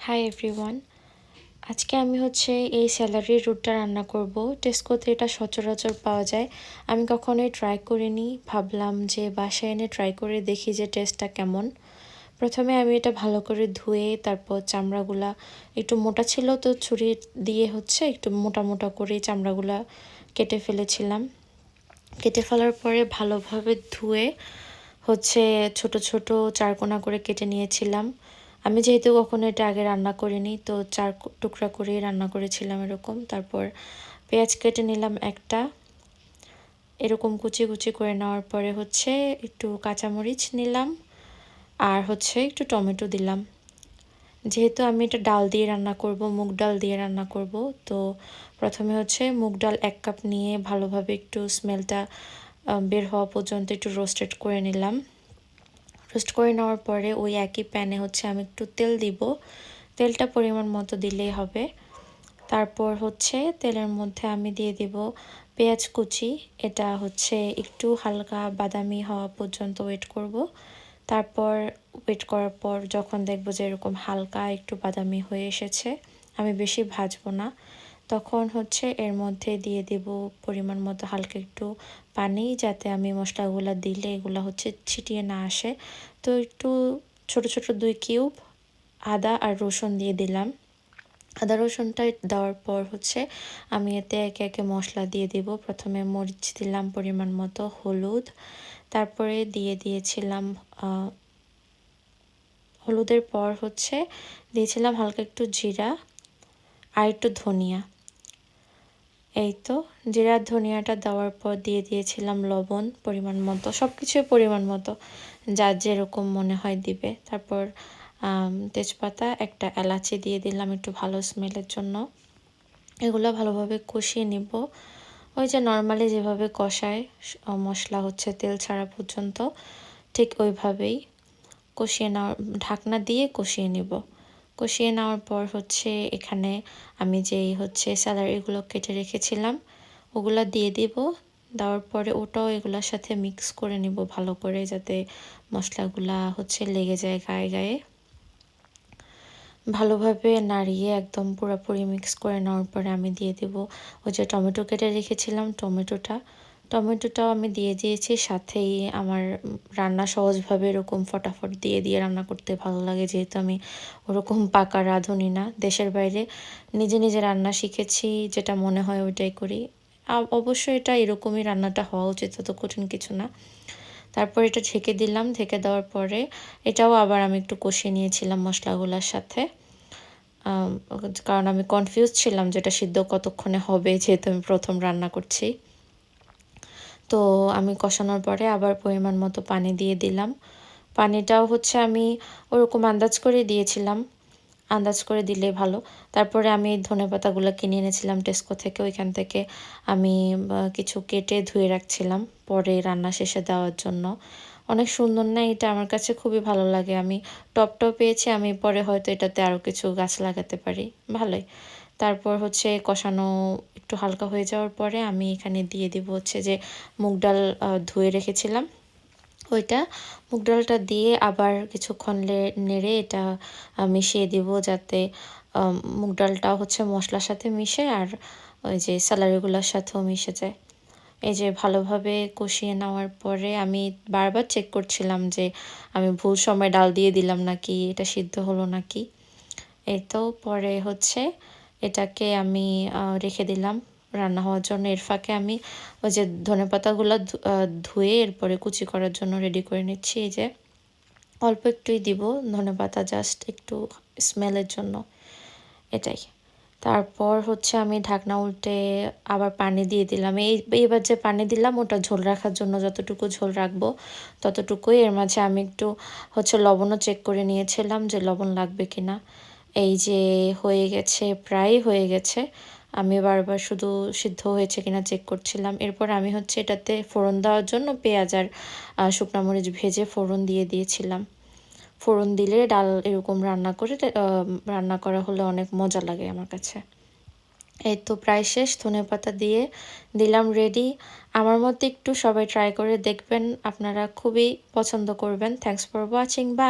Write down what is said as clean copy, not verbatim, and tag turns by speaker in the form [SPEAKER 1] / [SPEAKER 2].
[SPEAKER 1] Hi everyone, আজকে আমি এই স্যালারি রুটটা রান্না করব। টেস্কোতে এটা সচরাচর পাওয়া যায়। আমি কখনোই ট্রাই করিনি, ভাবলাম যে বাসায় এনে ট্রাই করে দেখি যে টেস্টটা কেমন। প্রথমে আমি এটা ভালো করে ধুয়ে তারপর চামড়াগুলা একটু মোটা ছিল তো ছুরি দিয়ে একটু মোটা মোটা করে চামড়াগুলা কেটে ফেলেছিলাম। কেটে ফেলার পরে ভালোভাবে ধুয়ে ছোট ছোট চারকোনা করে কেটে নিয়েছিলাম। আমি যেহেতু কখনো এটা আগে রান্না করিনি, তো চার টুকরা করেই রান্না করেছিলাম এরকম। তারপর পেঁয়াজ কেটে নিলাম একটা, এরকম কুচি কুচি করে নেওয়ার পরে একটু কাঁচামরিচ নিলাম আর একটু টমেটো দিলাম। যেহেতু আমি এটা ডাল দিয়ে রান্না করব, মুগ ডাল দিয়ে রান্না করব, তো প্রথমে মুগ ডাল 1 কাপ নিয়ে ভালোভাবে একটু স্মেলটা বের হওয়া পর্যন্ত একটু রোস্টেড করে নিলাম। রোস্ট করে নেওয়ার পরে ওই একই প্যানে আমি একটু তেল দিব। তেলটা পরিমাণ মতো দিলেই হবে। তারপর তেলের মধ্যে আমি দিয়ে দিব পেঁয়াজ কুচি। এটা একটু হালকা বাদামি হওয়া পর্যন্ত ওয়েট করব। তারপর ওয়েট করার পর যখন দেখব যে এরকম হালকা একটু বাদামি হয়ে এসেছে, আমি বেশি ভাজবো না, তখন এর মধ্যে দিয়ে দেব পরিমাণ মতো হালকা একটু পানি, যাতে আমি মশলাগুলো দিলে এগুলো ছিটিয়ে না আসে। তো একটু ছোট ছোট 2 কিউব আদা আর রসুন দিয়ে দিলাম। আদা রসুনটা দেওয়ার পর আমি এতে একে একে মশলা দিয়ে দেব। প্রথমে মরিচ দিলাম পরিমাণ মতো, হলুদ, তারপরে দিয়ে দিয়েছিলাম হলুদের পর দিয়েছিলাম হালকা একটু জিরা আর একটু ধনিয়া। এই তো জিরা ধনিয়াটা দেওয়ার পর দিয়ে দিয়েছিলাম লবণ পরিমাণ মতো, সব কিছুই পরিমাণ মতো, যার যেরকম মনে হয় দিবে। তারপর তেজপাতা, একটা এলাচি দিয়ে দিলাম একটু ভালো স্মেলের জন্য। এগুলো ভালোভাবে কষিয়ে নিব, ওই যে নর্মালি যেভাবে কষায় মশলা তেল ছাড়া পর্যন্ত, ঠিক ওইভাবেই কষিয়ে নেওয়ার, ঢাকনা দিয়ে কষিয়ে নিব। কষিয়ে নেওয়ার পর এখানে আমি যেই স্যালারিগুলো কেটে রেখেছিলাম ওগুলা দিয়ে দিব। দেওয়ার পরে ওটাও এগুলোর সাথে মিক্স করে নিব ভালো করে, যাতে মশলাগুলা লেগে যায় গায়ে গায়ে। ভালোভাবে নাড়িয়ে একদম পুরোপুরি মিক্স করে নেওয়ার পরে আমি দিয়ে দেব ওই যে টমেটো কেটে রেখেছিলাম, টমেটোটাও আমি দিয়ে দিয়েছি। সাথেই আমার রান্না সহজভাবে এরকম ফটাফট দিয়ে দিয়ে রান্না করতে ভালো লাগে, যেহেতু আমি ওরকম পাকা রাঁধুনি না। দেশের বাইরে নিজে নিজে রান্না শিখেছি, যেটা মনে হয় ওইটাই করি। অবশ্যই এটা এরকমই রান্নাটা হওয়া উচিত, তত কঠিন কিছু না। তারপর এটা ঢেকে দিলাম। ঢেকে দেওয়ার পরে এটাও আবার আমি একটু কষিয়ে নিয়েছিলাম মশলাগুলোর সাথে, কারণ আমি কনফিউজ ছিলাম যেটা সিদ্ধ কতক্ষণে হবে, যেহেতু আমি প্রথম রান্না করছি। তো আমি কষানোর পরে আবার পরিমাণ মতো পানি দিয়ে দিলাম। পানিটাও আমি ওরকম আন্দাজ করে দিয়েছিলাম, আন্দাজ করে দিলে ভালো। তারপরে আমি ধনেপাতাগুলো কিনে এনেছিলাম টেস্কো থেকে, ওইখান থেকে আমি কিছু কেটে ধুয়ে রাখছিলাম পরে রান্না শেষে দেওয়ার জন্য। অনেক সুন্দর না এটা? আমার কাছে খুবই ভালো লাগে। আমি টপটাও পেয়েছি, আমি পরে হয়তো এটাতে আরও কিছু গাছ লাগাতে পারি, ভালোই। তারপর কষানো একটু হালকা হয়ে যাওয়ার পরে আমি এখানে দিয়ে দিব যে মুগ ডাল ধুয়ে রেখেছিলাম, ওইটা মুগ ডালটা দিয়ে আবার কিছুক্ষণ নেড়ে এটা মিশিয়ে দিব, যাতে মুগ ডালটাও মশলার সাথে মিশে আর ওই যে স্যালারিগুলোর সাথেও মিশে যায়। এই যে ভালোভাবে কষিয়ে নেওয়ার পরে আমি বারবার চেক করছিলাম যে আমি ভুল সময় ডাল দিয়ে দিলাম নাকি, এটা সিদ্ধ হলো নাকি। এই তো পরে এটাকে আমি রেখে দিলাম রান্না হওয়ার জন্য। এর ফাঁকে আমি ওই যে ধনেপাতাগুলো ধুয়ে এরপরে কুচি করার জন্য রেডি করে নিচ্ছি। এই যে অল্প একটুই দিব ধনেপাতা, জাস্ট একটু স্মেলের জন্য, এটাই। তারপর আমি ঢাকনা উল্টে আবার পানি দিয়ে দিলাম। এইবার যে পানি দিলাম ওটা ঝোল রাখার জন্য, যতটুকু ঝোল রাখবো ততটুকুই। এর মাঝে আমি একটু লবণও চেক করে নিয়েছিলাম যে লবণ লাগবে কিনা। এই যে হয়ে গেছে, প্রায় হয়ে গেছে। আমি বারবার শুধু সিদ্ধ হয়েছে কিনা চেক করছিলাম। এরপর আমি এটাতে ফোড়ন দেওয়ার জন্য পেঁয়াজ আর শুকনো মরিচ ভেজে ফোড়ন দিয়ে দিয়েছিলাম। ফোড়ন দিলে ডাল এরকম রান্না করা হলে অনেক মজা লাগে আমার কাছে। এই তো প্রায় শেষ, ধনেপাতা দিয়ে দিলাম, রেডি। আমার মতে একটু সবাই ট্রাই করে দেখবেন, আপনারা খুবই পছন্দ করবেন। Thanks for watching, by.